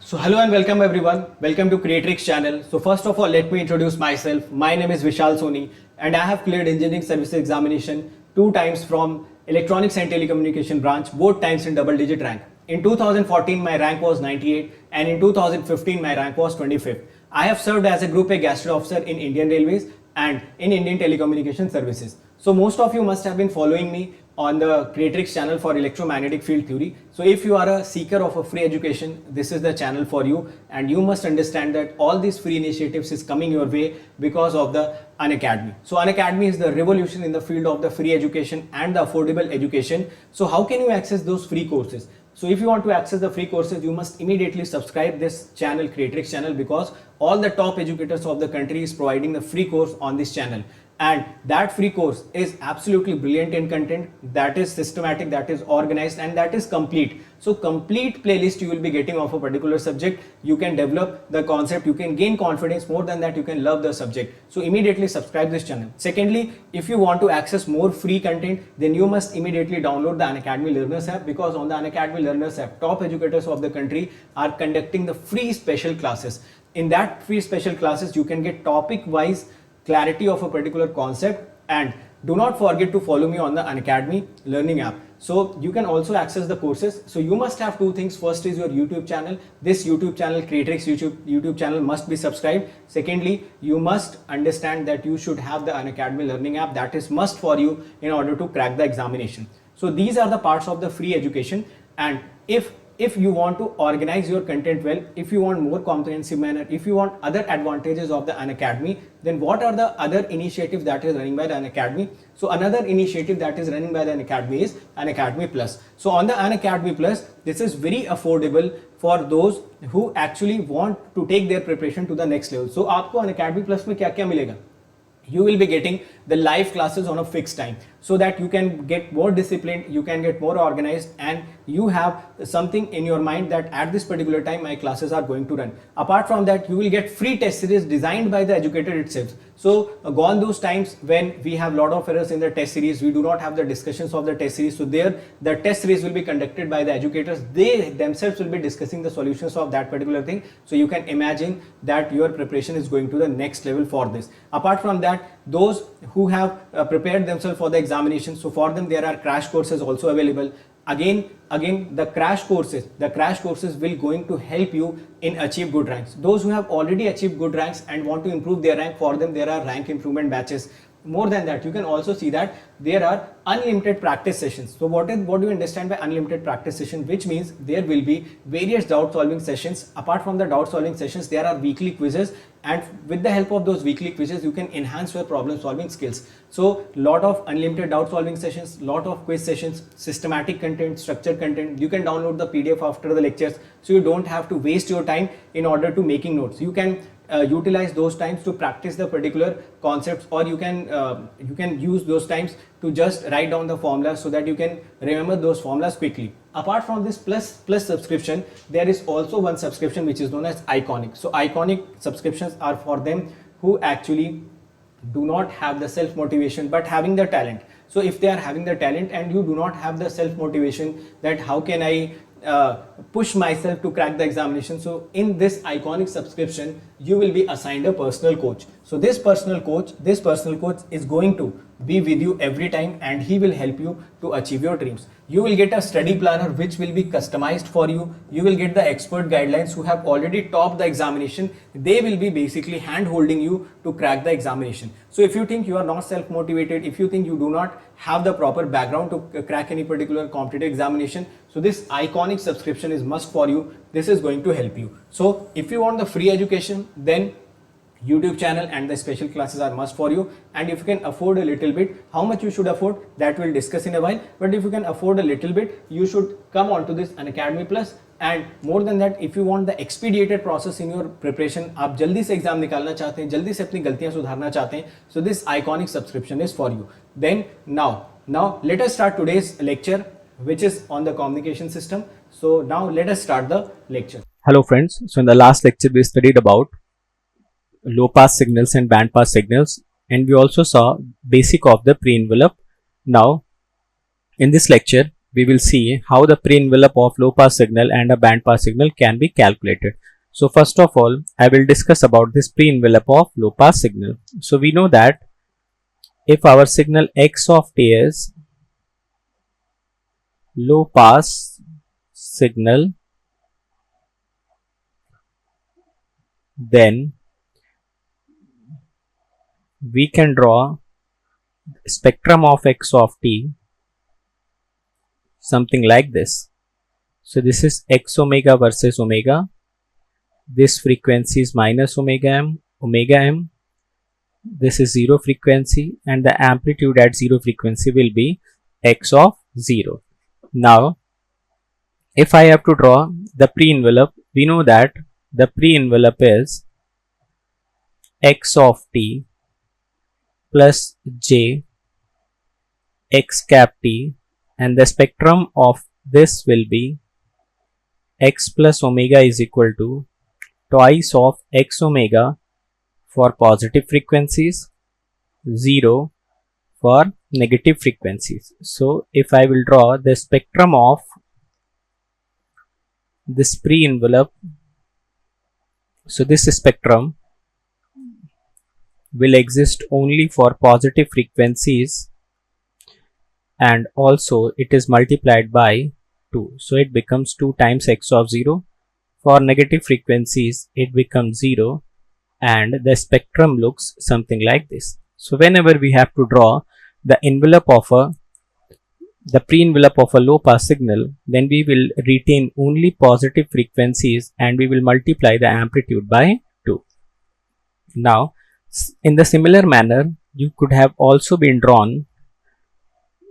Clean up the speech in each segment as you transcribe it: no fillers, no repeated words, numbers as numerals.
So hello and welcome everyone. Welcome to Kreatryx channel. So first of all, let me introduce myself. My name is Vishal Soni and I have cleared engineering services examination 2 times from electronics and telecommunication branch, both times in double digit rank. In 2014 my rank was 98 and in 2015 my rank was 25th. I have served as a Group A Gastro Officer in Indian Railways and in Indian Telecommunication Services. So most of you must have been following me on the Kreatryx channel for electromagnetic field theory. So if you are a seeker of a free education, this is the channel for you, and you must understand that all these free initiatives is coming your way because of the Unacademy. So Unacademy is the revolution in the field of the free education and the affordable education. So how can you access those free courses? So if you want to access the free courses, you must immediately subscribe this channel, Kreatryx channel, because all the top educators of the country is providing the free course on this channel. And that free course is absolutely brilliant in content, that is systematic, that is organized, and that is complete. So complete playlist you will be getting of a particular subject. You can develop the concept, you can gain confidence. More than that, you can love the subject. So immediately subscribe this channel. Secondly, if you want to access more free content, then you must immediately download the Unacademy Learners app, because on the Unacademy Learners app, top educators of the country are conducting the free special classes. In that free special classes, you can get topic wise clarity of a particular concept. And do not forget to follow me on the Unacademy Learning app. So you can also access the courses. So you must have two things. First is your YouTube channel. This YouTube channel, Kreatryx YouTube channel, must be subscribed. Secondly, you must understand that you should have the Unacademy Learning app. That is must for you in order to crack the examination. So these are the parts of the free education. And if you want to organize your content well, if you want more comprehensive manner, if you want other advantages of the Unacademy, then what are the other initiatives that is running by the Unacademy? So another initiative that is running by the Unacademy is Unacademy Plus. So on the Unacademy Plus, this is very affordable for those who actually want to take their preparation to the next level. So आपको Unacademy Plus में क्या क्या मिलेगा? You will be getting the live classes on a fixed time, so that you can get more disciplined, you can get more organized, and you have something in your mind that at this particular time my classes are going to run. Apart from that, you will get free test series designed by the educator itself. So gone those times when we have lot of errors in the test series, we do not have the discussions of the test series. So there the test series will be conducted by the educators. They themselves will be discussing the solutions of that particular thing. So you can imagine that your preparation is going to the next level for this. Apart from that, those who have prepared themselves for the examination, so for them there are crash courses also available. Again the crash courses will going to help you in achieve good ranks. Those who have already achieved good ranks and want to improve their rank, for them there are rank improvement batches. More than that, you can also see that there are unlimited practice sessions. So what do you understand by unlimited practice session? Which means there will be various doubt solving sessions. Apart from the doubt solving sessions, there are weekly quizzes, and with the help of those weekly quizzes you can enhance your problem solving skills. So lot of unlimited doubt solving sessions, lot of quiz sessions, systematic content, structured content. You can download the PDF after the lectures, so you don't have to waste your time in order to making notes. You can utilize those times to practice the particular concepts, or you can use those times to just write down the formulas so that you can remember those formulas quickly. Apart from this plus subscription, there is also one subscription which is known as Iconic. So Iconic subscriptions are for them who actually do not have the self motivation but having the talent. So if they are having the talent and you do not have the self motivation that how can I push myself to crack the examination, so in this Iconic subscription you will be assigned a personal coach. So this personal coach is going to be with you every time, and he will help you to achieve your dreams. You will get a study planner which will be customized for you. You will get the expert guidelines who have already topped the examination. They will be basically hand holding you to crack the examination. So if you think you are not self motivated, if you think you do not have the proper background to crack any particular competitive examination, so this Iconic subscription is must for you. This is going to help you. So if you want the free education, then YouTube channel and the special classes are must for you. And if you can afford a little bit, how much you should afford, that we'll discuss in a while. But if you can afford a little bit, you should come on to this Unacademy Plus. And more than that, if you want the expedited process in your preparation, आप जल्दी से exam निकालना चाहते हैं, जल्दी से अपनी गलतियां सुधारना चाहते हैं, so this Iconic subscription is for you. Then now let us start today's lecture, which is on the communication system. So now let us start the lecture. Hello friends, so in the last lecture we studied about low pass signals and band pass signals, and we also saw basic of the pre-envelope. Now in this lecture we will see how the pre-envelope of low pass signal and a band pass signal can be calculated. So first of all, I will discuss about this pre-envelope of low pass signal. So we know that if our signal x of t is low pass signal, then we can draw spectrum of x of t something like this. So this is x omega versus omega. This frequency is minus omega m. This is 0 frequency, and the amplitude at 0 frequency will be x of 0. Now, if I have to draw the pre-envelope, we know that the pre-envelope is x of t plus j x cap t, and the spectrum of this will be x plus omega is equal to twice of x omega for positive frequencies, 0 for negative frequencies. So if I will draw the spectrum of this pre-envelope, so this spectrum will exist only for positive frequencies, and also it is multiplied by 2, so it becomes 2 times x of 0. For negative frequencies it becomes 0, and the spectrum looks something like this. So whenever we have to draw the envelope of the pre-envelope of a low pass signal, then we will retain only positive frequencies and we will multiply the amplitude by 2. Now, in the similar manner, you could have also been drawn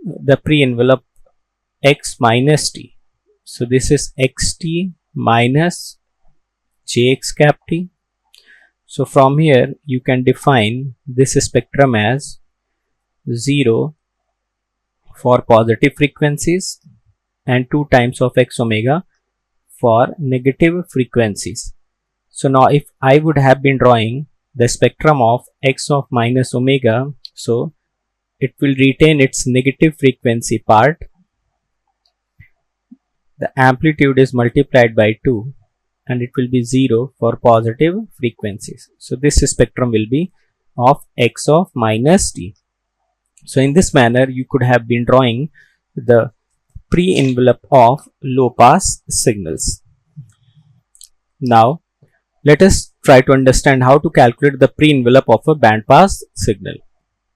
the pre-envelope x minus t. So this is xt minus jx cap t. So from here you can define this spectrum as 0 for positive frequencies and 2 times of x omega for negative frequencies. So now if I would have been drawing the spectrum of x of minus omega, so it will retain its negative frequency part. The amplitude is multiplied by 2 and it will be 0 for positive frequencies. So this spectrum will be of x of minus t. So in this manner you could have been drawing the pre-envelope of low pass signals. Now let us try to understand how to calculate the pre-envelope of a band pass signal.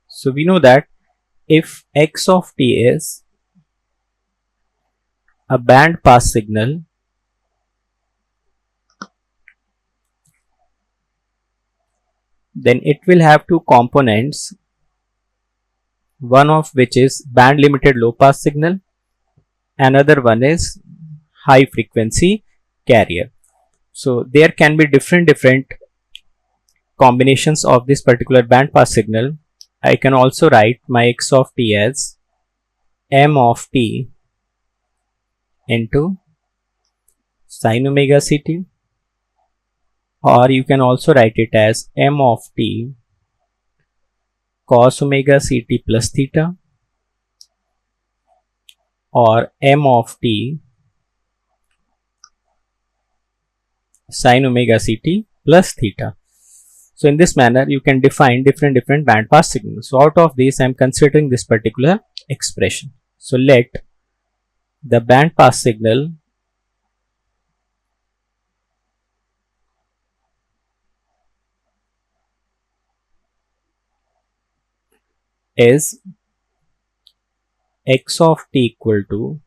So we know that if x of t is a band pass signal, then it will have two components, one of which is band limited low pass signal, another one is high frequency carrier. So there can be different combinations of this particular band pass signal. I can also write my x of t as m of t into sin omega ct, or you can also write it as m of t cos omega ct plus theta, or m of t sin omega ct plus theta. So in this manner you can define different band pass signals. So out of these I am considering this particular expression. So let the band pass signal is x of t equal to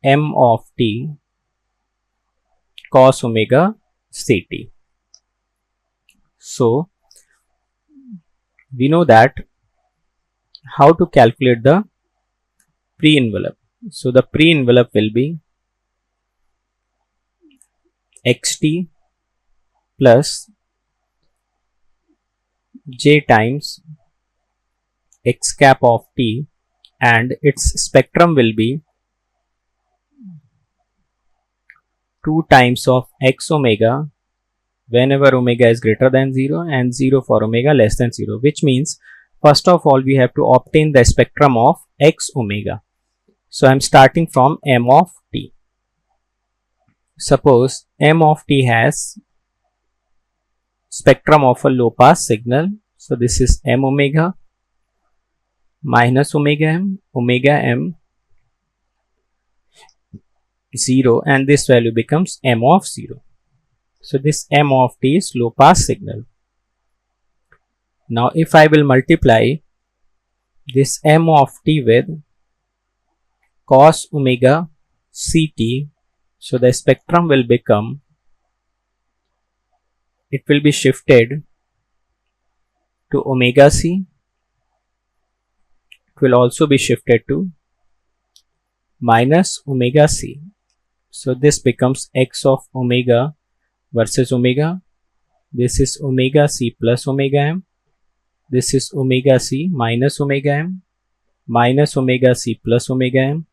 m of t cos omega ct. So we know that how to calculate the pre-envelope. So the pre-envelope will be xt plus j times x cap of t, and its spectrum will be 2 times of x omega whenever omega is greater than 0 and 0 for omega less than 0, which means first of all we have to obtain the spectrum of x omega. So I'm starting from m of t. Suppose m of t has spectrum of a low pass signal. So this is m omega minus omega m 0, and this value becomes m of 0. So this m of t is low pass signal. Now if I will multiply this m of t with cos omega ct, so the spectrum will become, it will be shifted to omega c. It will also be shifted to minus omega c. So this becomes x of omega versus omega. This is omega c plus omega m. This is omega c minus omega m, minus omega c plus omega m,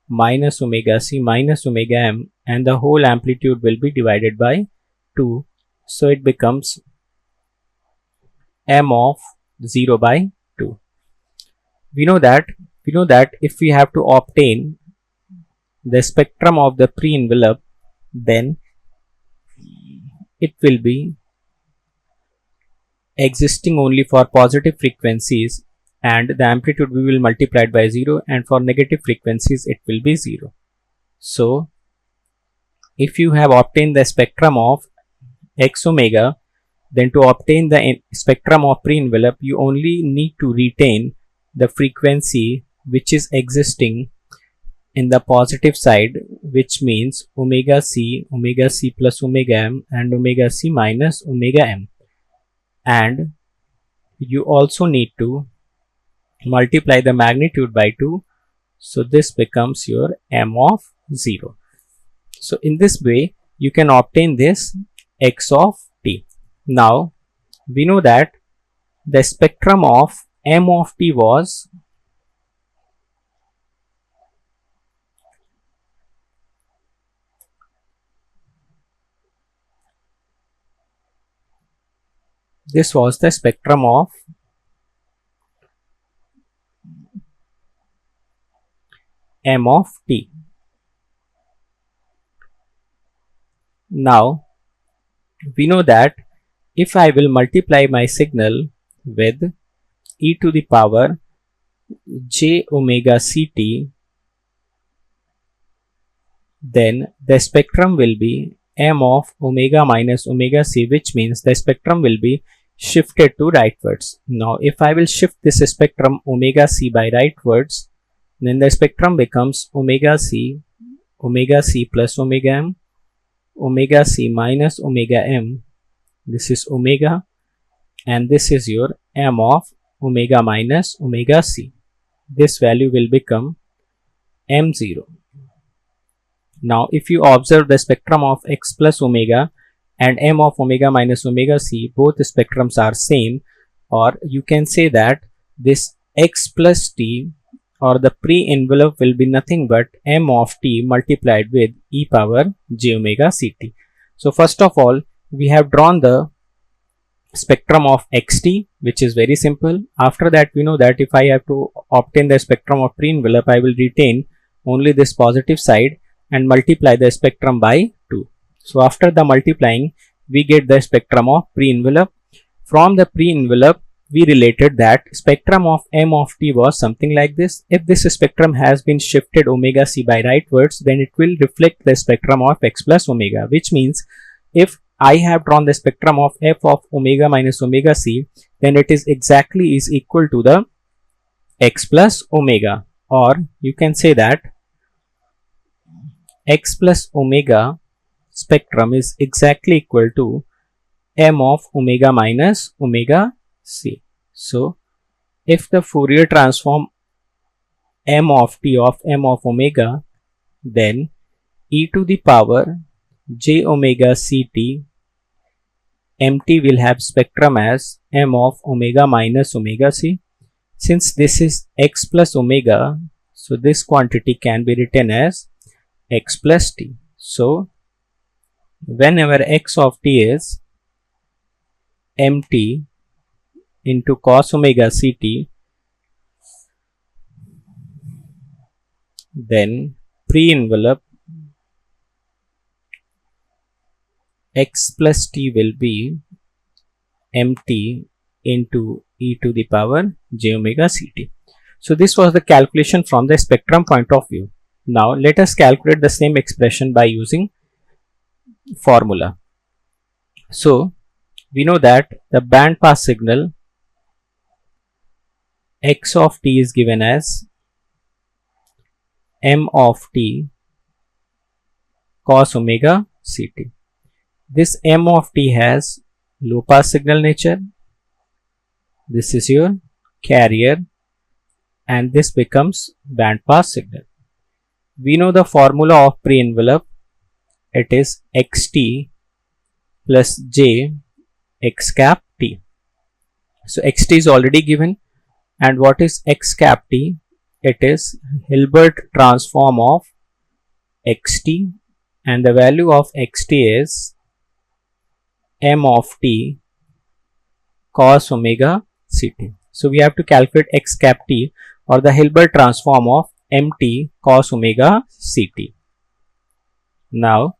minus omega c minus omega m, and the whole amplitude will be divided by 2. So it becomes m of 0 by 2. We know that if we have to obtain the spectrum of the pre-envelope, then it will be existing only for positive frequencies, and the amplitude we will multiply it by 0, and for negative frequencies it will be 0. So if you have obtained the spectrum of x omega, then to obtain the spectrum of pre-envelope you only need to retain the frequency which is existing in the positive side, which means omega c plus omega m, and omega c minus omega m. And you also need to multiply the magnitude by 2, so this becomes your m of 0. So in this way you can obtain this x of t. Now we know that the spectrum of m of t was this was the spectrum of m of t. Now we know that if I will multiply my signal with e to the power j omega ct, then the spectrum will be m of omega minus omega c, which means the spectrum will be shifted to rightwards. Now if I will shift this spectrum omega c by rightwards, then the spectrum becomes omega c plus omega m, omega c minus omega m. This is omega, and this is your m of omega minus omega c. This value will become m0. Now if you observe the spectrum of x plus omega and m of omega minus omega c, both spectrums are same, or you can say that this x plus t, or the pre-envelope, will be nothing but m of t multiplied with e power j omega ct. So first of all we have drawn the spectrum of xt, which is very simple. After that we know that if I have to obtain the spectrum of pre-envelope, I will retain only this positive side and multiply the spectrum by 2. So after the multiplying we get the spectrum of pre-envelope. From the pre-envelope we related that spectrum of m of t was something like this. If this spectrum has been shifted omega c by rightwards, then it will reflect the spectrum of x plus omega, which means if I have drawn the spectrum of f of omega minus omega c, then it is exactly is equal to the x plus omega, or you can say that x plus omega spectrum is exactly equal to m of omega minus omega c. So if the Fourier transform m of t of m of omega, then e to the power j omega ct mt will have spectrum as m of omega minus omega c. Since this is x plus omega, so this quantity can be written as x plus t. So whenever x of t is mt into cos omega ct, then pre-envelope x plus t will be mt into e to the power j omega ct. So this was the calculation from the spectrum point of view. Now let us calculate the same expression by using formula. So we know that the band pass signal x of t is given as m of t cos omega ct. This m of t has low pass signal nature. This is your carrier and this becomes band pass signal. We know the formula of pre-envelope. It is xt plus j x cap t. So xt is already given, and what is x cap t? It is Hilbert transform of xt, and the value of xt is m of t cos omega ct. So we have to calculate x cap t, or the Hilbert transform of mt cos omega ct. Now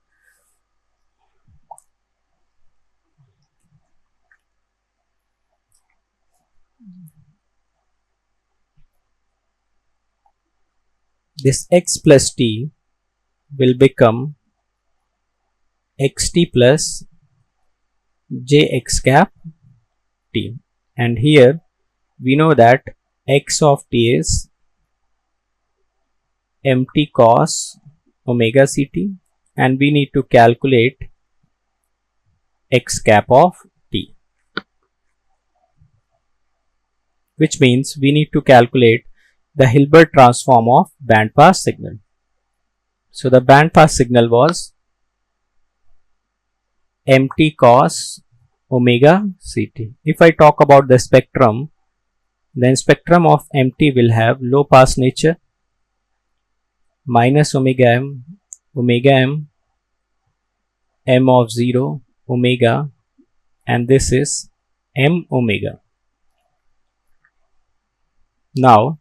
this x plus t will become xt plus jx cap t, and here we know that x of t is mt cos omega ct, and we need to calculate x cap of t, which means we need to calculate the Hilbert transform of band pass signal. So the band pass signal was mt cos omega ct. If I talk about the spectrum, then spectrum of mt will have low pass nature, minus omega m, m of 0, omega, and this is m omega. Now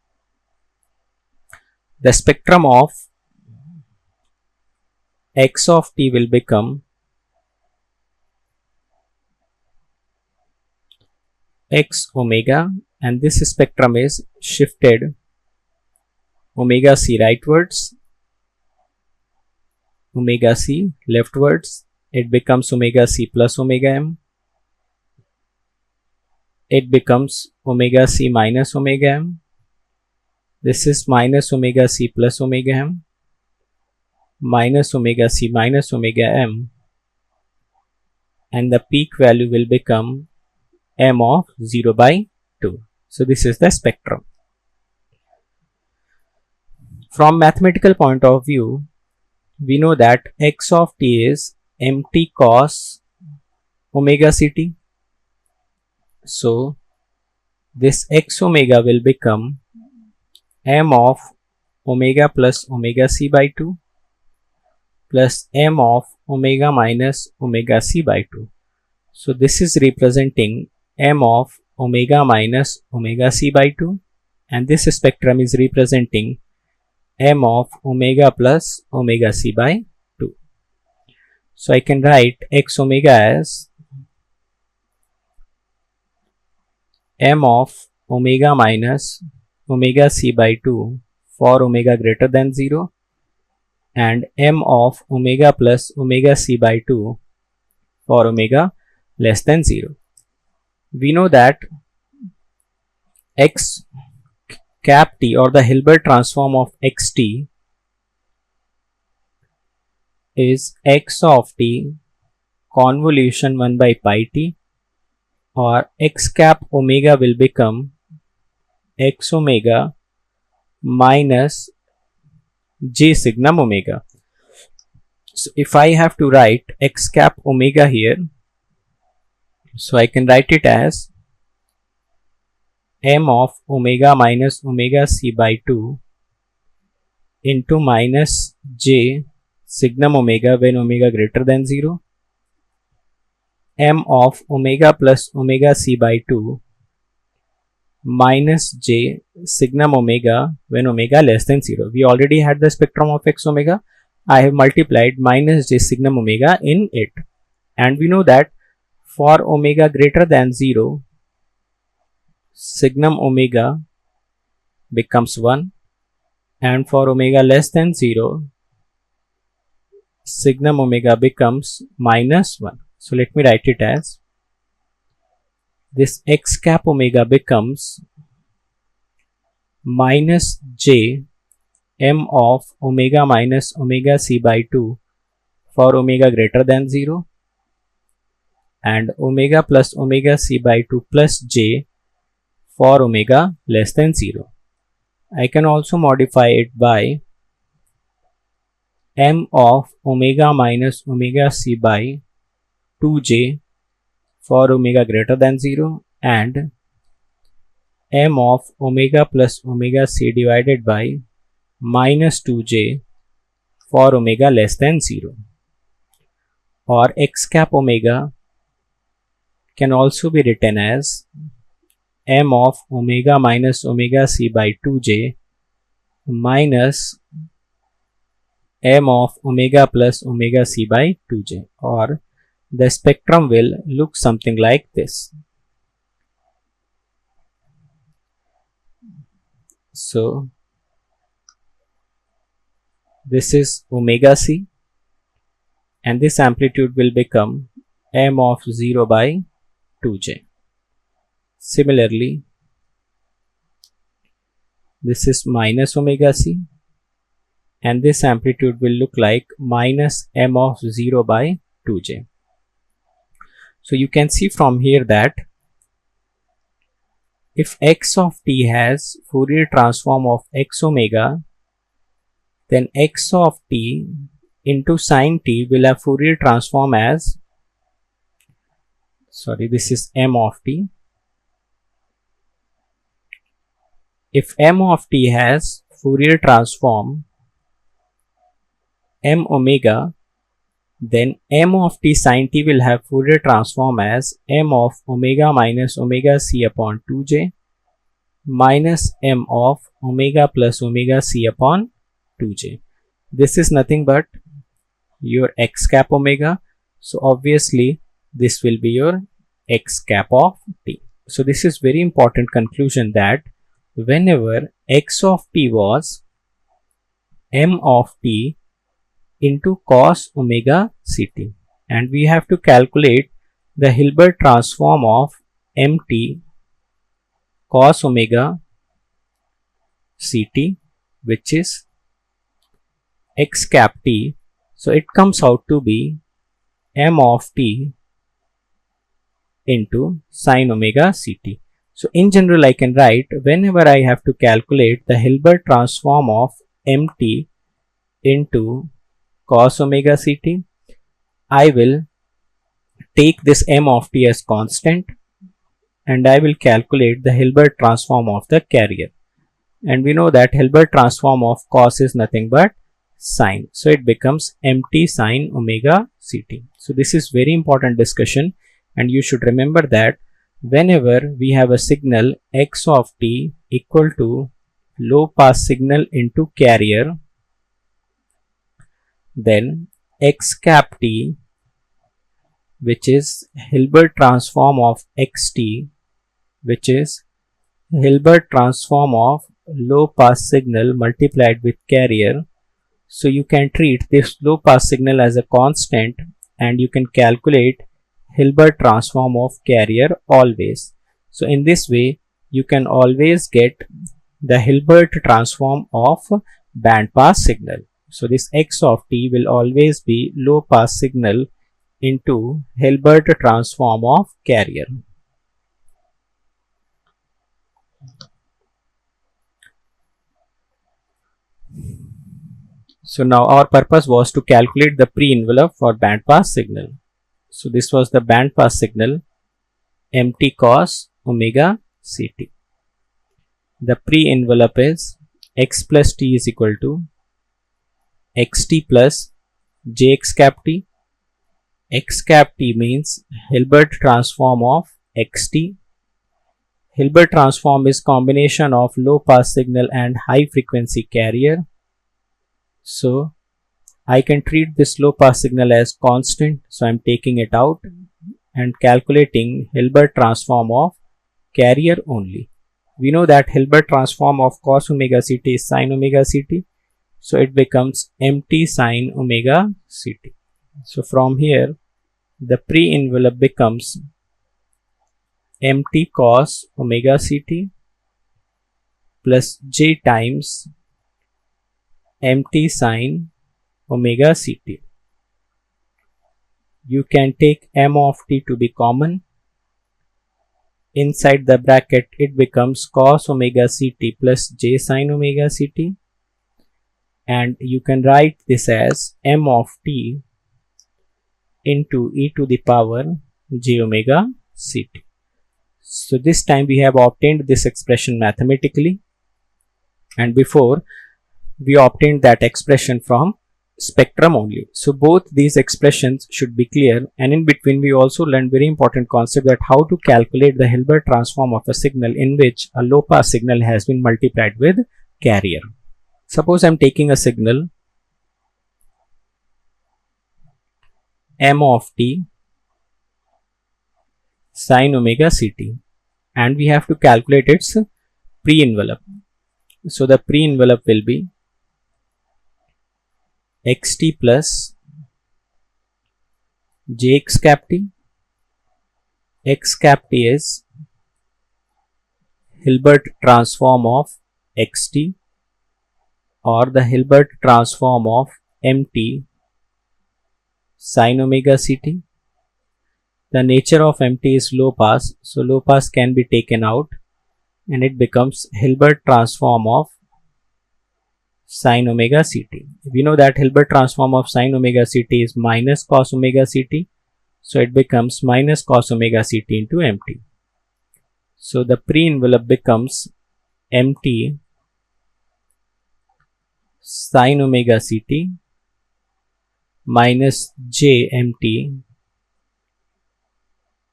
the spectrum of x of t will become x omega, and this spectrum is shifted omega c rightwards, omega c leftwards. It becomes omega c plus omega m. It becomes omega c minus omega m. This is minus omega c plus omega m, minus omega c minus omega m, and the peak value will become m of 0 by 2. So this is the spectrum. From mathematical point of view, we know that x of t is mt cos omega ct. So this x omega will become m of omega plus omega c by 2 plus m of omega minus omega c by 2. So this is representing m of omega minus omega c by 2, and this spectrum is representing m of omega plus omega c by 2. So I can write x omega as m of omega minus omega c by 2 for omega greater than 0, and m of omega plus omega c by 2 for omega less than 0. We know that x cap t, or the Hilbert transform of xt, is x of t convolution 1 by pi t, or x cap omega will become x omega minus j signum omega. So if I have to write x cap omega here, so I can write it as m of omega minus omega c by 2 into minus j signum omega when omega greater than 0, m of omega plus omega c by 2 minus j signum omega when omega less than 0. We already had the spectrum of x omega. I have multiplied minus j signum omega in it. And we know that for omega greater than 0, signum omega becomes 1, and for omega less than 0, signum omega becomes minus 1. So let me write it as this x cap omega becomes minus j m of omega minus omega c by 2 for omega greater than 0, and omega plus omega c by 2 plus j for omega less than 0. I can also modify it by m of omega minus omega c by 2j for omega greater than 0, and m of omega plus omega c divided by minus 2j for omega less than 0. Or x cap omega can also be written as m of omega minus omega c by 2j minus m of omega plus omega c by 2j, or the spectrum will look something like this. So this is omega c, and this amplitude will become m of 0 by 2j. Similarly, this is minus omega c, and this amplitude will look like minus m of 0 by 2j. So you can see from here that if x of t has Fourier transform of x omega, then x of t into sin t will have Fourier transform as, this is m of t. If m of t has Fourier transform m omega, then m of t sin t will have Fourier transform as m of omega minus omega c upon 2j minus m of omega plus omega c upon 2j. This is nothing but your x cap omega. So obviously this will be your x cap of t. So this is very important conclusion, that whenever x of t was m of t into cos omega ct, and we have to calculate the Hilbert transform of mt cos omega ct, which is x cap t. So it comes out to be m of t into sin omega ct. So in general, I can write, whenever I have to calculate the Hilbert transform of mt into cos omega ct, I will take this m of t as constant, and I will calculate the Hilbert transform of the carrier. And we know that Hilbert transform of cos is nothing but sine. So it becomes mt sin omega ct. So this is very important discussion, and you should remember that whenever we have a signal x of t equal to low pass signal into carrier, then x cap t, which is Hilbert transform of xt, which is Hilbert transform of low pass signal multiplied with carrier. So you can treat this low pass signal as a constant, and you can calculate Hilbert transform of carrier always. So in this way, you can always get the Hilbert transform of band pass signal. So this x of t will always be low pass signal into Hilbert transform of carrier. So now our purpose was to calculate the pre-envelope for band pass signal. So this was the band pass signal mt cos omega ct. The pre-envelope is x plus t is equal to xt plus jx cap t. X cap t means Hilbert transform of xt. Hilbert transform is combination of low pass signal and high frequency carrier. So I can treat this low pass signal as constant, so I'm taking it out and calculating Hilbert transform of carrier only. We know that Hilbert transform of cos omega ct is sin omega ct, so it becomes mt sin omega ct. So from here the pre-envelope becomes mt cos omega ct plus j times mt sin omega ct. You can take m of t to be common. Inside the bracket it becomes cos omega ct plus j sin omega ct, and you can write this as m of t into e to the power j omega ct. So this time we have obtained this expression mathematically, and before we obtained that expression from spectrum only. So both these expressions should be clear, and in between we also learned very important concept that how to calculate the Hilbert transform of a signal in which a low pass signal has been multiplied with carrier. Suppose I'm taking a signal m of t sin omega ct, and we have to calculate its pre-envelope. So the pre-envelope will be xt plus jx cap t. X cap t is Hilbert transform of xt or the Hilbert transform of mt sin omega ct. The nature of mt is low pass, so low pass can be taken out and it becomes Hilbert transform of sin omega ct. We know that Hilbert transform of sin omega ct is minus cos omega ct, so it becomes minus cos omega ct into mt. So the pre-envelope becomes mt sin omega ct minus j mt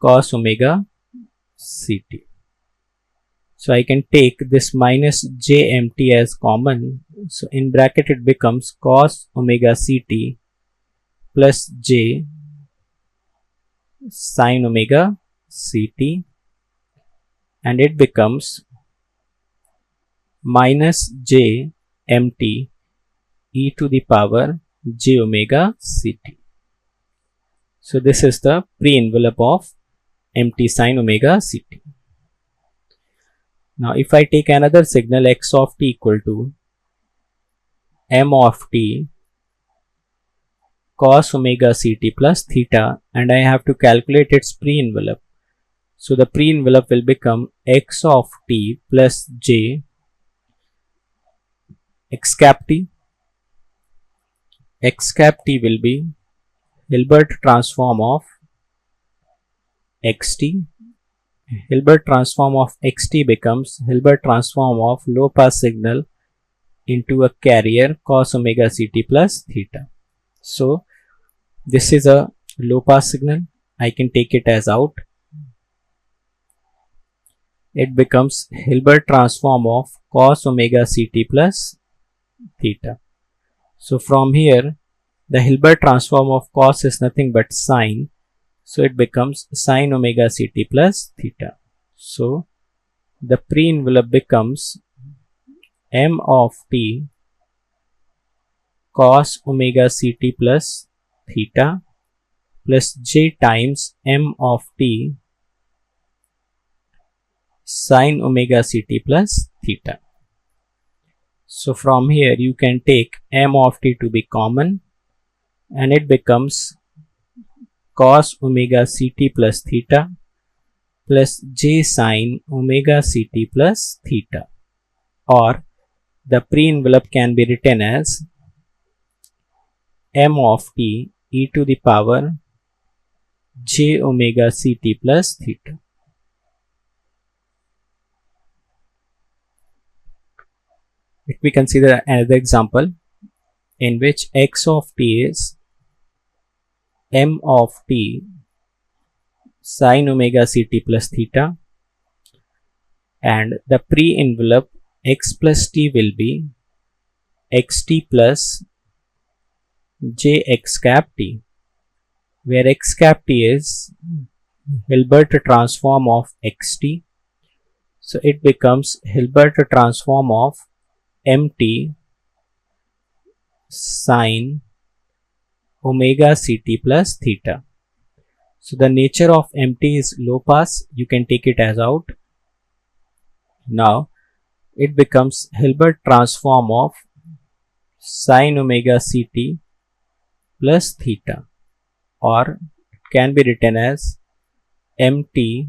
cos omega ct. So I can take this minus jmt as common. So in bracket it becomes cos omega ct plus j sin omega ct, and it becomes minus j mt e to the power j omega ct. So this is the pre-envelope of mt sin omega ct. Now if I take another signal x of t equal to m of t cos omega ct plus theta, and I have to calculate its pre-envelope. So the pre-envelope will become x of t plus j x cap t. X cap t will be Hilbert transform of xt. Hilbert transform of xt becomes Hilbert transform of low pass signal into a carrier cos omega ct plus theta. So this is a low pass signal. I can take it as out. It becomes Hilbert transform of cos omega ct plus theta. So from here the Hilbert transform of cos is nothing but sine, so it becomes sin omega ct plus theta. So the pre-envelope becomes m of t cos omega ct plus theta plus j times m of t sin omega ct plus theta. So from here you can take m of t to be common, and it becomes cos omega ct plus theta plus j sin omega ct plus theta, or the pre-envelope can be written as m of t e to the power j omega ct plus theta. Let me consider another example in which x of t is m of t sin omega ct plus theta and the pre-envelope x plus t will be xt plus jx cap t, where x cap t is Hilbert transform of xt. So it becomes Hilbert transform of mt sine omega ct plus theta. So the nature of mt is low pass, you can take it as out. Now it becomes Hilbert transform of sine omega ct plus theta, or it can be written as mt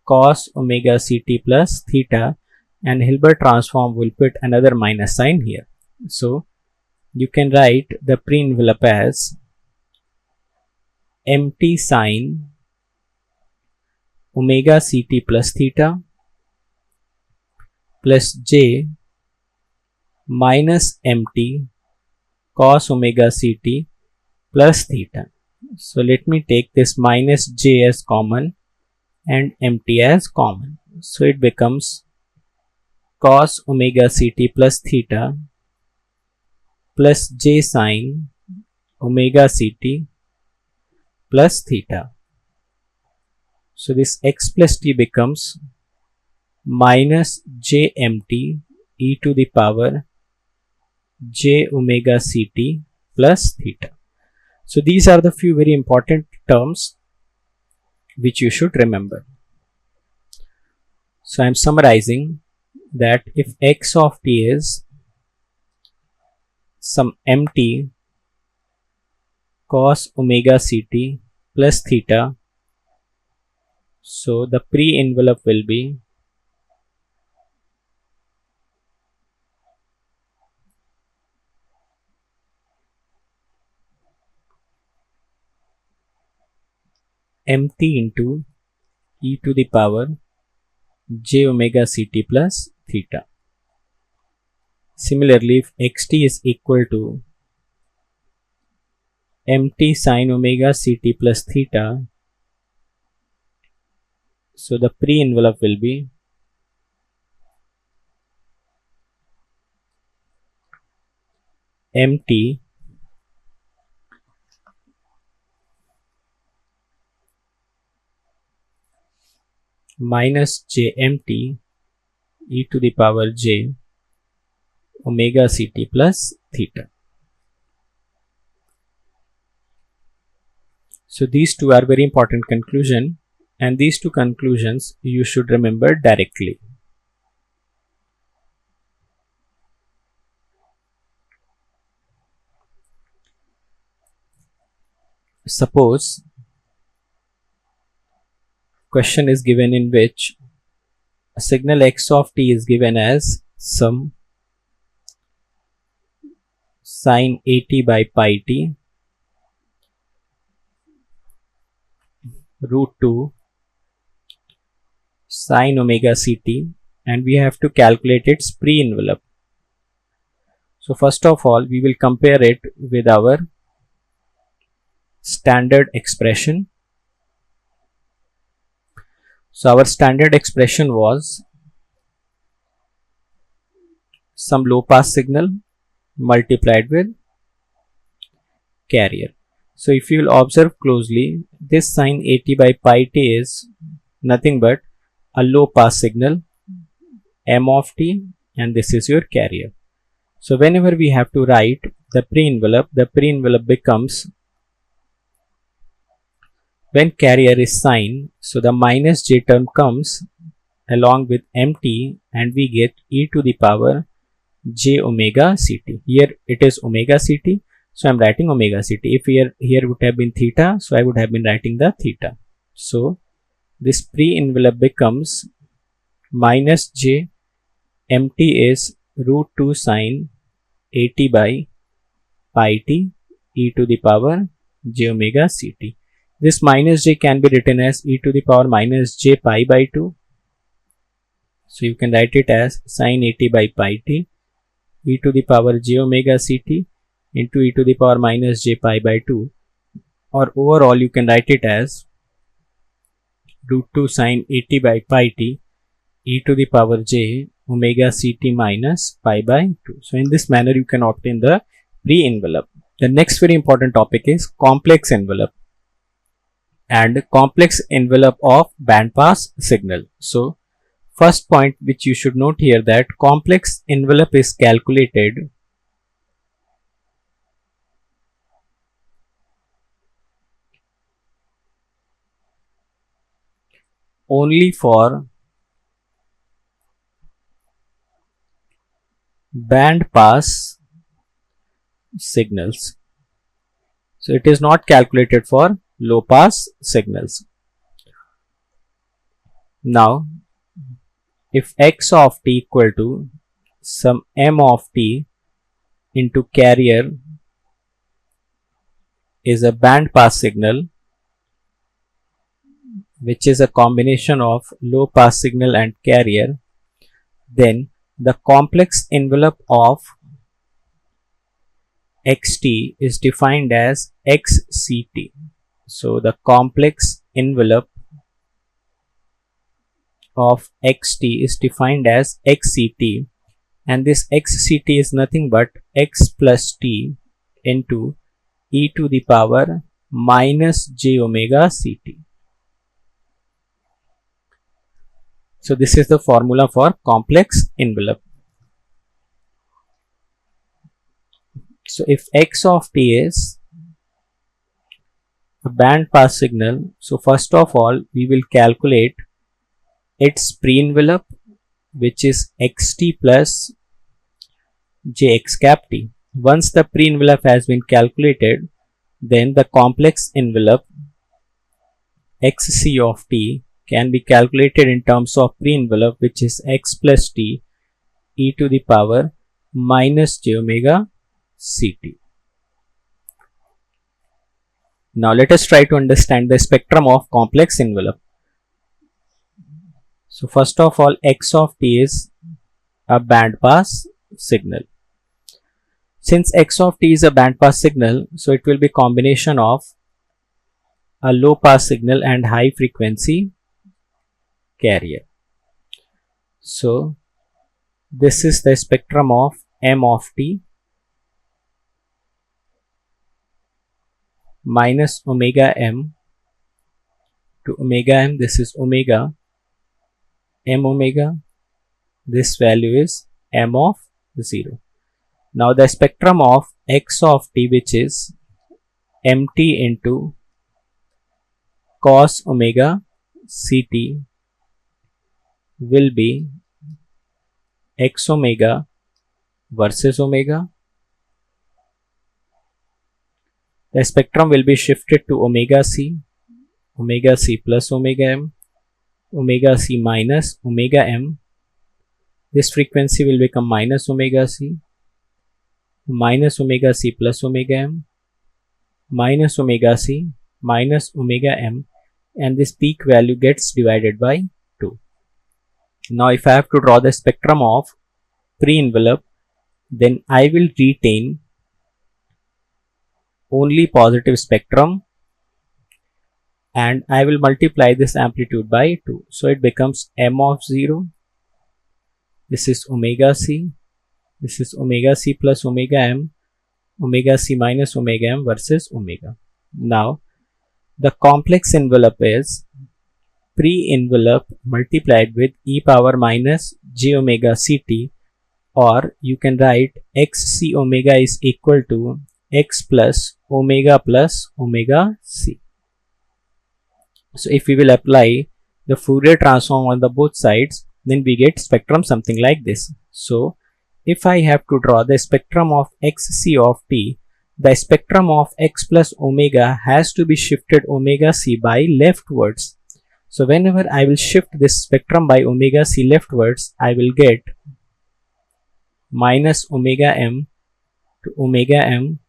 cos omega ct plus theta, and Hilbert transform will put another minus sign here. So you can write the pre-envelope as mt sine omega ct plus theta plus j minus mt cos omega ct plus theta. So let me take this minus j as common and mt as common. So it becomes cos omega ct plus theta plus j sine omega ct plus theta. So this x plus t becomes minus jmt e to the power j omega ct plus theta. So these are the few very important terms which you should remember. So I am summarizing that if x of t is some mt cos omega ct plus theta, so the pre-envelope will be mt into e to the power j omega ct plus theta. Similarly, if xt is equal to mt sine omega ct plus theta, so the pre-envelope will be mt minus jmt e to the power j omega ct plus theta. So these two are very important conclusion, and these two conclusions you should remember directly. Suppose question is given in which a signal x of t is given as some sine at by pi t root 2 sine omega ct, and we have to calculate its pre-envelope. So first of all, we will compare it with our standard expression. So our standard expression was some low pass signal multiplied with carrier. So if you will observe closely, this sine at by pi t is nothing but a low pass signal m of t, and this is your carrier. So whenever we have to write the pre-envelope becomes, when carrier is sine, so the minus j term comes along with mt, and we get e to the power j omega ct. Here it is omega ct, so I am writing omega ct. If here would have been theta, so I would have been writing the theta. So this pre-envelope becomes minus j mt is root 2 sine at by pi t e to the power j omega ct. This minus j can be written as e to the power minus j pi by 2. So you can write it as sine at by pi t e to the power j omega ct into e to the power minus j pi by 2, or overall you can write it as root 2 sine at by pi t e to the power j omega ct minus pi by 2. So in this manner you can obtain the pre-envelope. The next very important topic is complex envelope and complex envelope of bandpass signal. So first point which you should note here, that complex envelope is calculated only for bandpass signals. So it is not calculated for low pass signals. Now if x of t equal to some m of t into carrier is a band pass signal, which is a combination of low pass signal and carrier, then the complex envelope of xt is defined as xct. So the complex envelope of xt is defined as xct, and this xct is nothing but x plus t into e to the power minus j omega ct. So this is the formula for complex envelope. So if x of t is a band pass signal, so first of all we will calculate its pre-envelope, which is xt plus jx cap t. Once the pre-envelope has been calculated, then the complex envelope xc of t can be calculated in terms of pre-envelope, which is x plus t e to the power minus j omega ct. Now let us try to understand the spectrum of complex envelope. So first of all, x of t is a band pass signal. Since x of t is a band pass signal, so it will be combination of a low pass signal and high frequency carrier. So this is the spectrum of m of t minus omega m to omega m. This is omega m omega. This value is m of 0. Now the spectrum of x of t, which is mt into cos omega ct, will be x omega versus omega. The spectrum will be shifted to omega c plus omega m, omega c minus omega m. This frequency will become minus omega c plus omega m, minus omega c minus omega m, and this peak value gets divided by 2. Now if I have to draw the spectrum of pre-envelope, then I will retain only positive spectrum and I will multiply this amplitude by 2. So it becomes m of 0. This is omega c. This is omega c plus omega m, omega c minus omega m versus omega. Now the complex envelope is pre-envelope multiplied with e power minus j omega ct, or you can write xc omega is equal to x plus omega c. So if we will apply the Fourier transform on the both sides, then we get spectrum something like this. So if I have to draw the spectrum of xc of t, the spectrum of x plus omega has to be shifted omega c by leftwards. So whenever I will shift this spectrum by omega c leftwards, I will get minus omega m to omega m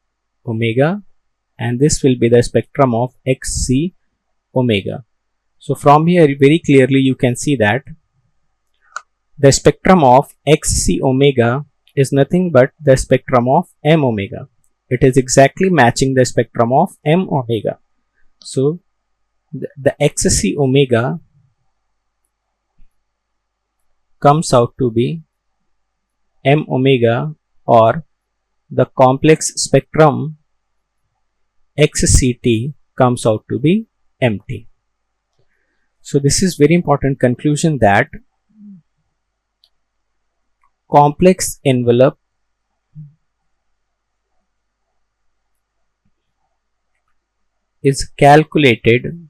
omega, and this will be the spectrum of xc omega. So from here very clearly you can see that the spectrum of xc omega is nothing but the spectrum of m omega. It is exactly matching the spectrum of m omega. So the xc omega comes out to be m omega, or the complex spectrum XCT comes out to be MT. So this is very important conclusion, that complex envelope is calculated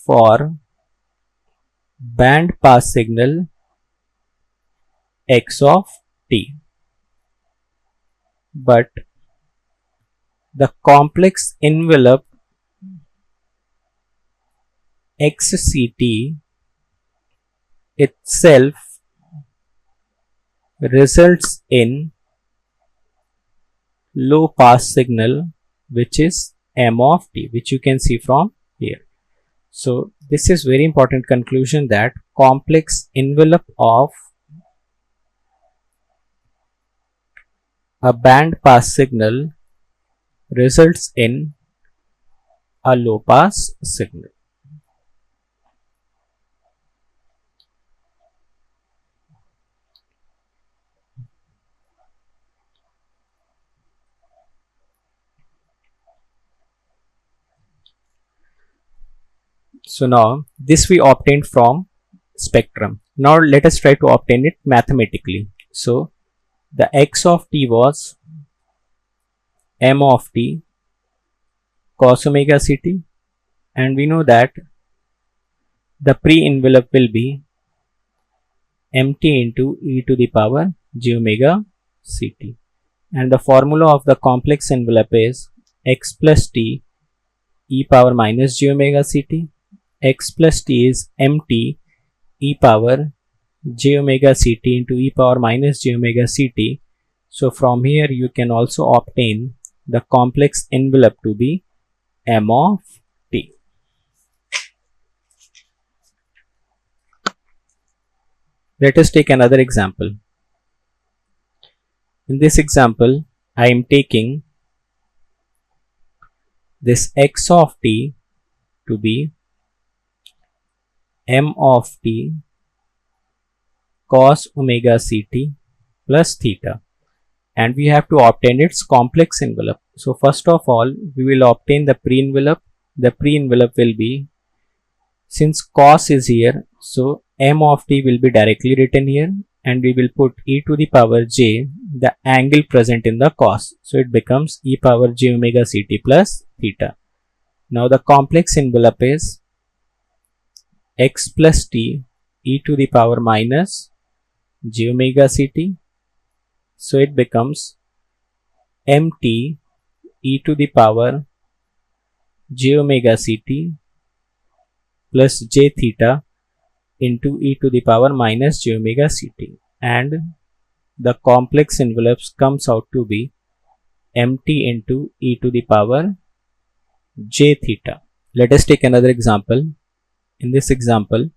for band pass signal x of t, but the complex envelope XCT itself results in low pass signal, which is m of t, which you can see from here. So this is very important conclusion, that complex envelope of a band pass signal results in a low pass signal. So now this we obtained from spectrum. Now let us try to obtain it mathematically. So the x of t was m of t cos omega ct, and we know that the pre-envelope will be mt into e to the power j omega ct, and the formula of the complex envelope is x plus t e power minus j omega ct. X plus t is mt e power j omega ct into e power minus j omega ct. So from here you can also obtain the complex envelope to be m of t. Let us take another example. In this example, I am taking this x of t to be m of t cos omega ct plus theta, and we have to obtain its complex envelope. So first of all, we will obtain the pre-envelope. The pre-envelope will be, since cos is here, so m of t will be directly written here, and we will put e to the power j, the angle present in the cos. So it becomes e power j omega ct plus theta. Now the complex envelope is x plus t e to the power minus j omega ct. So it becomes mt e to the power j omega ct plus j theta into e to the power minus j omega ct, and the complex envelopes comes out to be mt into e to the power j theta. Let us take another example. In this example,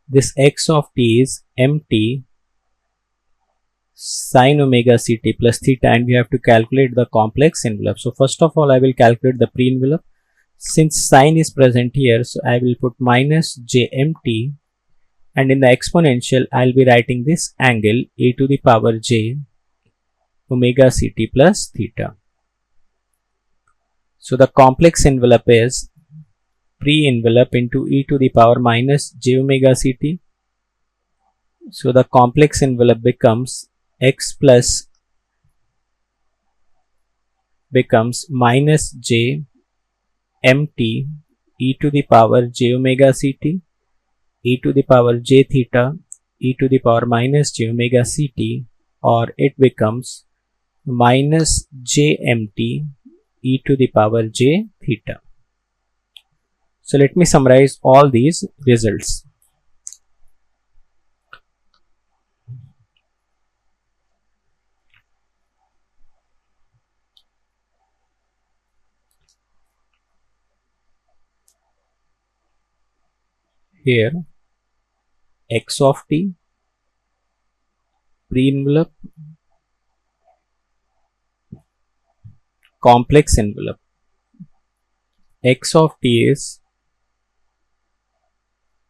this x of t is mt sin omega ct plus theta, and we have to calculate the complex envelope. So first of all, I will calculate the pre-envelope. Since sin is present here, so I will put minus jmt, and in the exponential I will be writing this angle e to the power j omega ct plus theta. So the complex envelope is pre-envelope into e to the power minus j omega ct. So the complex envelope becomes x plus becomes minus j mt e to the power j omega ct, e to the power j theta, e to the power minus j omega ct, or it becomes minus jmt e to the power j theta. So let me summarize all these results. Here x of t, pre-envelope, complex envelope. X of t is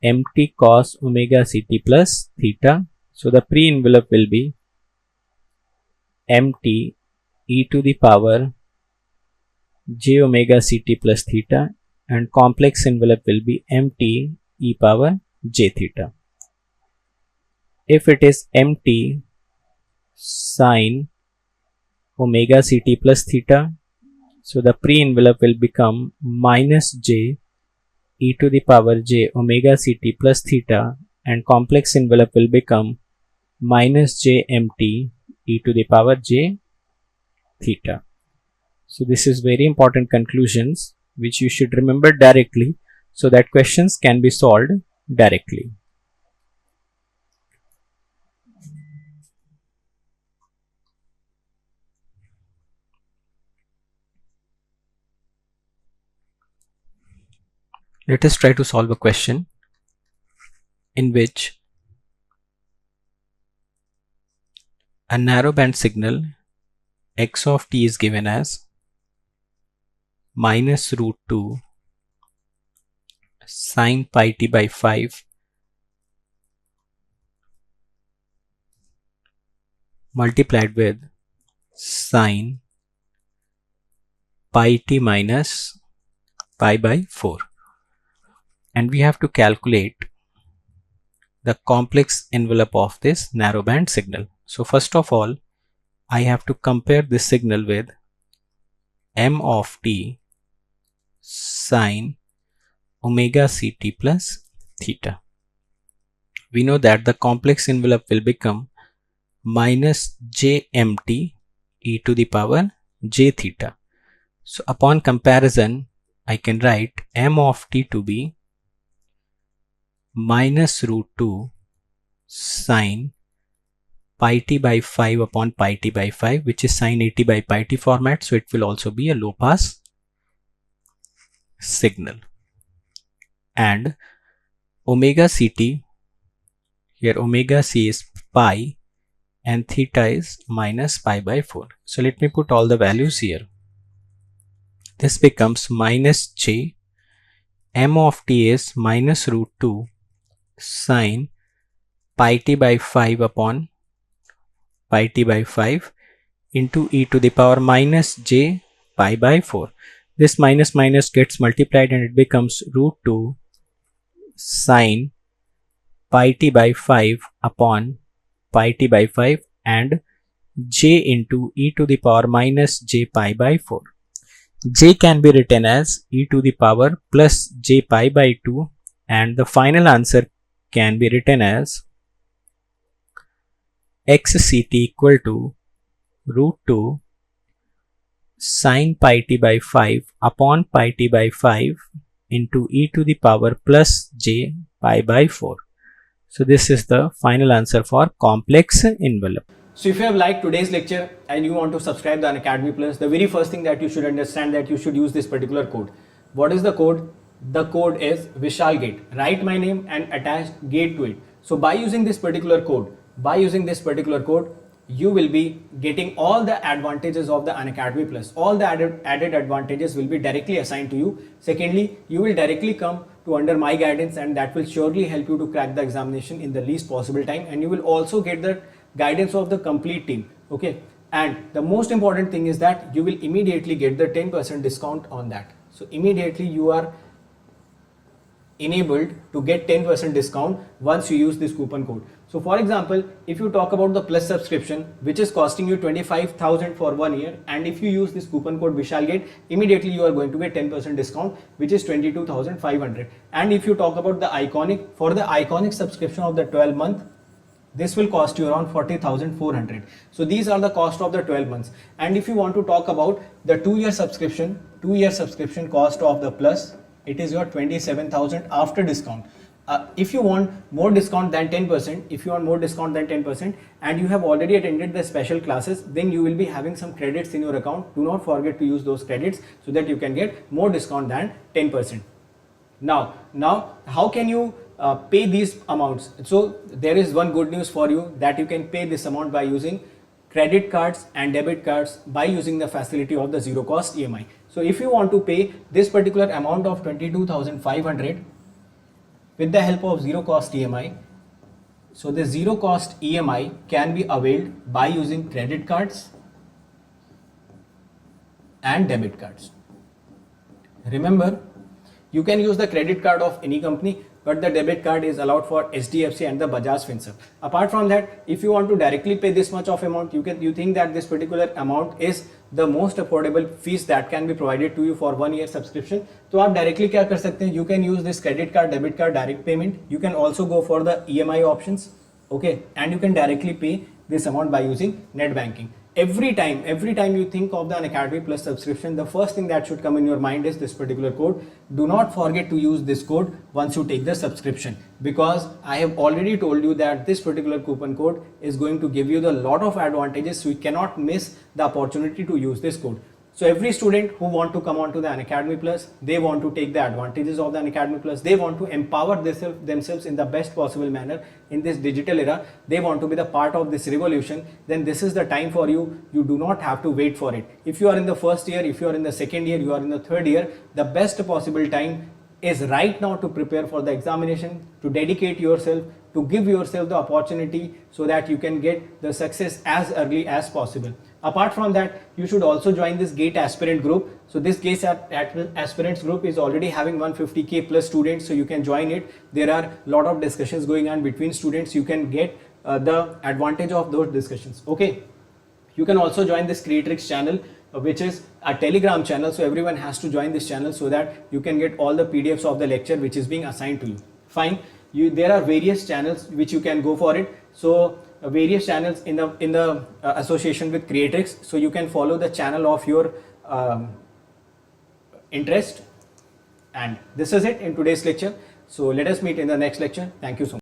mt cos omega ct plus theta. So the pre-envelope will be mt e to the power j omega ct plus theta, and complex envelope will be mt e power j theta. If it is mt sin omega ct plus theta, so the pre-envelope will become minus j e to the power j omega ct plus theta, and complex envelope will become minus j mt e to the power j theta. So this is very important conclusions which you should remember directly so that questions can be solved directly. Let us try to solve a question in which a narrowband signal x of t is given as minus root 2 sine pi t by 5 multiplied with sine pi t minus pi by 4, and we have to calculate the complex envelope of this narrowband signal. So first of all, I have to compare this signal with m of t sine omega ct plus theta. We know that the complex envelope will become minus jmt e to the power j theta. So upon comparison, I can write m of t to be minus root 2 sine pi t by 5 upon pi t by 5, which is sine 80 by pi t format, so it will also be a low pass signal. And omega ct, here omega c is pi and theta is minus pi by 4. So let me put all the values here. This becomes minus j, m of t is minus root 2 sine pi t by 5 upon pi t by 5 into e to the power minus j pi by 4. This minus minus gets multiplied and it becomes root 2 sine pi t by 5 upon pi t by 5 and j into e to the power minus j pi by 4. J can be written as e to the power plus j pi by 2, and the final answer can be written as xct equal to root 2 sine pi t by 5 upon pi t by 5 into e to the power plus j pi by 4. So this is the final answer for complex envelope. So if you have liked today's lecture and you want to subscribe to Unacademy Plus, the very first thing that you should understand that you should use this particular code. What is the code? The code is VishalGate. Write my name and attach GATE to it. So by using this particular code, you will be getting all the advantages of the Unacademy Plus. All the added advantages will be directly assigned to you. Secondly, you will directly come to under my guidance, and that will surely help you to crack the examination in the least possible time, and you will also get the guidance of the complete team. Okay, and the most important thing is that you will immediately get the 10% discount on that. So immediately you are enabled to get 10% discount once you use this coupon code. So for example, if you talk about the plus subscription, which is costing you 25,000 for 1 year, and if you use this coupon code VishalGate, immediately you are going to get 10% discount, which is 22,500. And if you talk about the iconic, for the iconic subscription of the 12 month, this will cost you around 40,400. So these are the cost of the 12 months. And if you want to talk about the 2-year subscription cost of the plus, it is your 27,000 after discount. If you want more discount than 10%, and you have already attended the special classes, then you will be having some credits in your account. Do not forget to use those credits so that you can get more discount than 10%. Now how can you pay these amounts? So there is one good news for you, that you can pay this amount by using credit cards and debit cards by using the facility of the zero cost EMI. So if you want to pay this particular amount of 22,500, with the help of zero cost EMI. So the zero cost EMI can be availed by using credit cards and debit cards. Remember, you can use the credit card of any company, but the debit card is allowed for HDFC and the Bajaj Finserv. Apart from that, if you want to directly pay this much of amount, you think that this particular amount is the most affordable fees that can be provided to you for 1 year subscription. तो आप directly क्या कर सकते हैं? You can use this credit card, debit card, direct payment. You can also go for the EMI options, okay, and you can directly pay this amount by using net banking. Every time you think of the Unacademy Plus subscription, the first thing that should come in your mind is this particular code. Do not forget to use this code once you take the subscription, because I have already told you that this particular coupon code is going to give you the lot of advantages, so you cannot miss the opportunity to use this code. So every student who want to come on to the Unacademy Plus, they want to take the advantages of the Unacademy Plus, they want to empower themselves in the best possible manner in this digital era, they want to be the part of this revolution, then this is the time for you. You do not have to wait for it. If you are in the first year, if you are in the second year, you are in the third year, the best possible time is right now to prepare for the examination, to dedicate yourself, to give yourself the opportunity so that you can get the success as early as possible. Apart from that, you should also join this GATE aspirant group. So this GATE aspirants group is already having 150k plus students, so you can join it. There are a lot of discussions going on between students. You can get the advantage of those discussions. Okay, you can also join this Kreatryx channel, which is a Telegram channel. So everyone has to join this channel so that you can get all the PDFs of the lecture which is being assigned to you. Fine. There are various channels which you can go for it. So various channels in the association with Kreatryx. So you can follow the channel of your interest. And this is it in today's lecture. So let us meet in the next lecture. Thank you so much.